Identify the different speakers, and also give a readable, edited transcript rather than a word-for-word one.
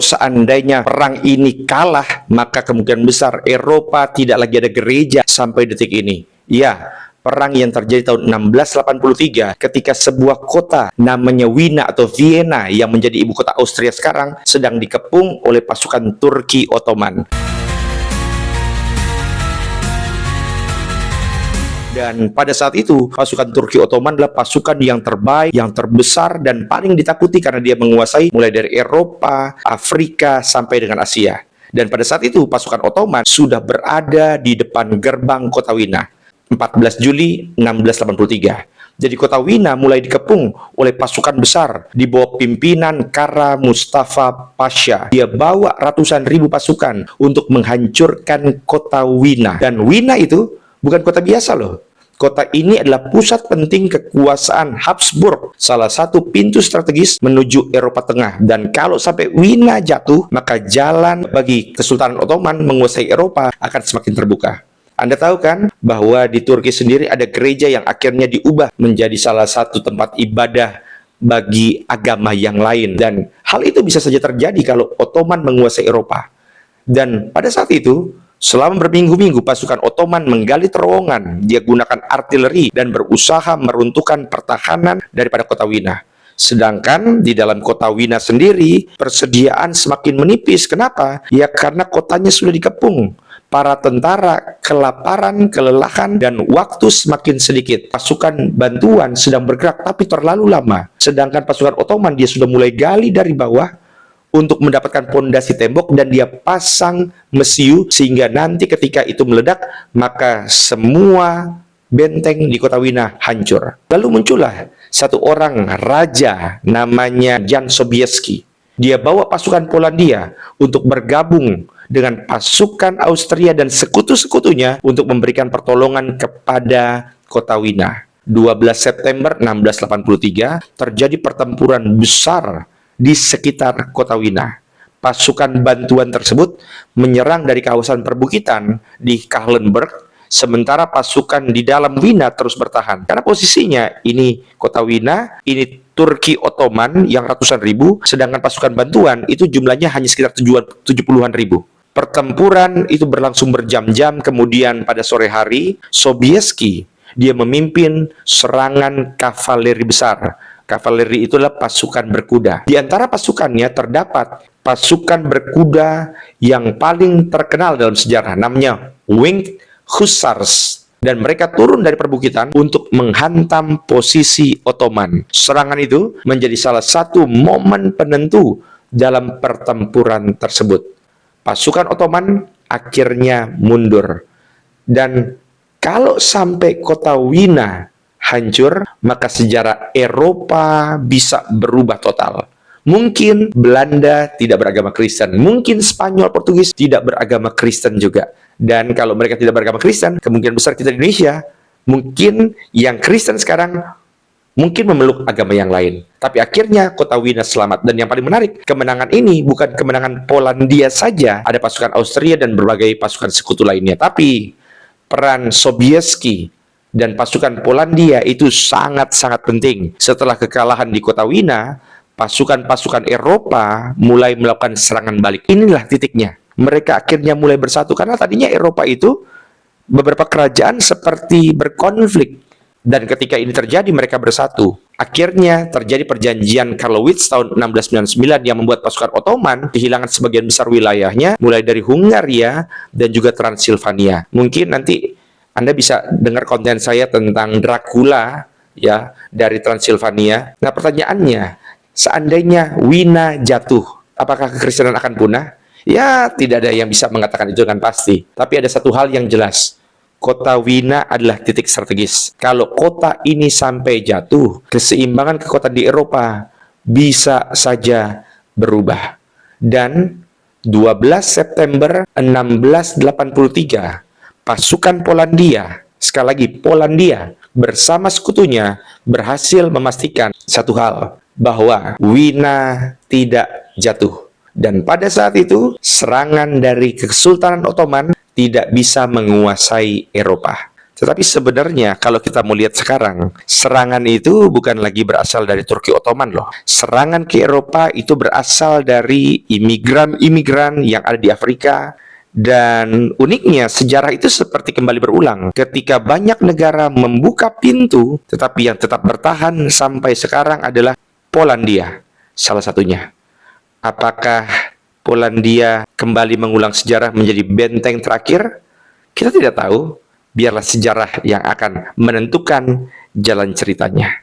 Speaker 1: Seandainya perang ini kalah, maka kemungkinan besar Eropa tidak lagi ada gereja sampai detik ini. Ya, perang yang terjadi tahun 1683 ketika sebuah kota namanya Wina atau Vienna yang menjadi ibu kota Austria sekarang sedang dikepung oleh pasukan Turki Ottoman. Dan pada saat itu, pasukan Turki Ottoman adalah pasukan yang terbaik, yang terbesar, dan paling ditakuti karena dia menguasai mulai dari Eropa, Afrika, sampai dengan Asia. Dan pada saat itu, pasukan Ottoman sudah berada di depan gerbang kota Wina. 14 Juli 1683. Jadi kota Wina mulai dikepung oleh pasukan besar di bawah pimpinan Kara Mustafa Pasha. Dia bawa ratusan ribu pasukan untuk menghancurkan kota Wina. Dan Wina itu bukan kota biasa loh. Kota ini adalah pusat penting kekuasaan Habsburg, salah satu pintu strategis menuju Eropa Tengah. Dan kalau sampai Wina jatuh, maka jalan bagi Kesultanan Ottoman menguasai Eropa akan semakin terbuka. Anda tahu kan bahwa di Turki sendiri ada gereja yang akhirnya diubah menjadi salah satu tempat ibadah bagi agama yang lain. Dan hal itu bisa saja terjadi kalau Ottoman menguasai Eropa. Dan pada saat itu, selama berminggu-minggu pasukan Ottoman menggali terowongan, dia gunakan artileri dan berusaha meruntuhkan pertahanan daripada kota Wina. Sedangkan di dalam kota Wina sendiri, persediaan semakin menipis. Kenapa? Ya karena kotanya sudah dikepung. Para tentara kelaparan, kelelahan, dan waktu semakin sedikit. Pasukan bantuan sedang bergerak tapi terlalu lama. Sedangkan pasukan Ottoman dia sudah mulai gali dari bawah untuk mendapatkan pondasi tembok dan dia pasang mesiu sehingga nanti ketika itu meledak maka semua benteng di kota Wina hancur. Lalu muncullah satu orang raja namanya Jan Sobieski. Dia bawa pasukan Polandia untuk bergabung dengan pasukan Austria dan sekutu-sekutunya untuk memberikan pertolongan kepada kota Wina. 12 September 1683 terjadi pertempuran besar di sekitar kota Wina. Pasukan bantuan tersebut menyerang dari kawasan perbukitan di Kahlenberg, sementara pasukan di dalam Wina terus bertahan. Karena posisinya ini kota Wina, ini Turki Ottoman yang ratusan ribu, sedangkan pasukan bantuan itu jumlahnya hanya sekitar 70-an ribu. Pertempuran itu berlangsung berjam-jam, kemudian pada sore hari, Sobieski, dia memimpin serangan kavaleri besar. Kavaleri itulah pasukan berkuda. Di antara pasukannya terdapat pasukan berkuda yang paling terkenal dalam sejarah, namanya Winged Hussars. Dan mereka turun dari perbukitan untuk menghantam posisi Ottoman. Serangan itu menjadi salah satu momen penentu dalam pertempuran tersebut. Pasukan Ottoman akhirnya mundur. Dan kalau sampai kota Wina hancur, maka sejarah Eropa bisa berubah total. Mungkin Belanda tidak beragama Kristen, mungkin Spanyol, Portugis tidak beragama Kristen juga. Dan kalau mereka tidak beragama Kristen, kemungkinan besar kita di Indonesia, mungkin yang Kristen sekarang mungkin memeluk agama yang lain. Tapi akhirnya kota Wina selamat. Dan yang paling menarik, kemenangan ini bukan kemenangan Polandia saja, ada pasukan Austria dan berbagai pasukan sekutu lainnya. Tapi peran Sobieski dan pasukan Polandia itu sangat-sangat penting. Setelah kekalahan di kota Wina, pasukan-pasukan Eropa mulai melakukan serangan balik. Inilah titiknya. Mereka akhirnya mulai bersatu. Karena tadinya Eropa itu beberapa kerajaan seperti berkonflik. Dan ketika ini terjadi mereka bersatu. Akhirnya terjadi perjanjian Karlowitz tahun 1699 yang membuat pasukan Ottoman kehilangan sebagian besar wilayahnya. Mulai dari Hungaria dan juga Transilvania. Mungkin nanti Anda bisa dengar konten saya tentang Dracula ya dari Transilvania. Nah pertanyaannya, seandainya Wina jatuh, apakah kekristenan akan punah? Ya, tidak ada yang bisa mengatakan itu dengan pasti. Tapi ada satu hal yang jelas. Kota Wina adalah titik strategis. Kalau kota ini sampai jatuh, keseimbangan kekuatan di Eropa bisa saja berubah. Dan 12 September 1683, pasukan Polandia, sekali lagi Polandia, bersama sekutunya berhasil memastikan satu hal, bahwa Wina tidak jatuh. Dan pada saat itu, serangan dari Kesultanan Ottoman tidak bisa menguasai Eropa. Tetapi sebenarnya kalau kita melihat sekarang, serangan itu bukan lagi berasal dari Turki Ottoman loh. Serangan ke Eropa itu berasal dari imigran-imigran yang ada di Afrika. Dan uniknya sejarah itu seperti kembali berulang. Ketika banyak negara membuka pintu, tetapi yang tetap bertahan sampai sekarang adalah Polandia, salah satunya. Apakah Polandia kembali mengulang sejarah menjadi benteng terakhir? Kita tidak tahu. Biarlah sejarah yang akan menentukan jalan ceritanya.